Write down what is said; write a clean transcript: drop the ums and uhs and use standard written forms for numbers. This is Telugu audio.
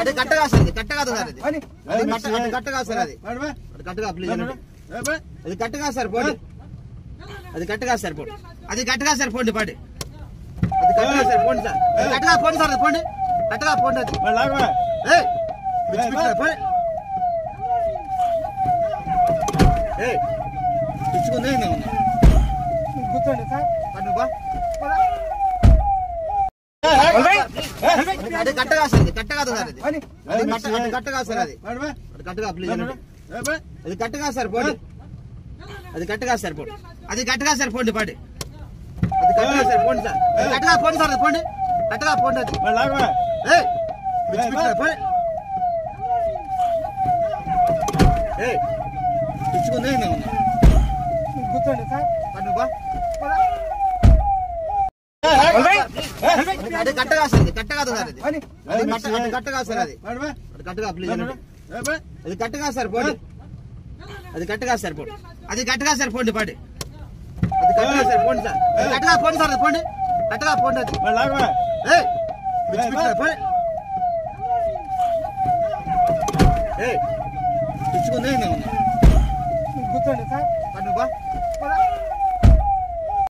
అది కట్టగా సార్, కట్టగా సార్, అది కట్టగా సార్, అది కట్టగా ప్లీజ్, అది కట్టగా సార్ పోండి, అది కట్టగా సార్ పోండి, అది కట్టగా సార్ పోండి పాటి, అది కట్టగా సార్ పోండి సార్, కట్టగా పోండి సార్, అది పోండి, కట్టగా పోండి, అది పిచ్చుకుందే కూర్చోండి సార్, అది కట్టగా సార్, కట్టగా సార్, అది కట్టగా సార్, అది కట్టగా ప్లీజ్, అది కట్టగా సార్ పోండి, అది కట్టగా సార్ పోండి, అది కట్టగా సార్ పోండి పాటి, అది కట్టగా సార్ పోండి సార్, కట్టగా పోండి సార్, అది పోండి, కట్టగా పోండి, అది పిచ్చుకుందే కూర్చోండి సార్, అది కట్టగా సార్, కట్టగా సార్, అది కట్టగా సార్, అది కట్టగా ప్లీజ్, అది కట్టగా సార్ పోండి, అది కట్టగా సార్ పోండి, అది కట్టగా సార్ పోండి పాటి, అది కట్టగా సార్ పోండి సార్, కట్టగా పోండి సార్, అది పోండి, కట్టగా పోండి, అది పిచ్చుకుందే కూర్చోండి సార్,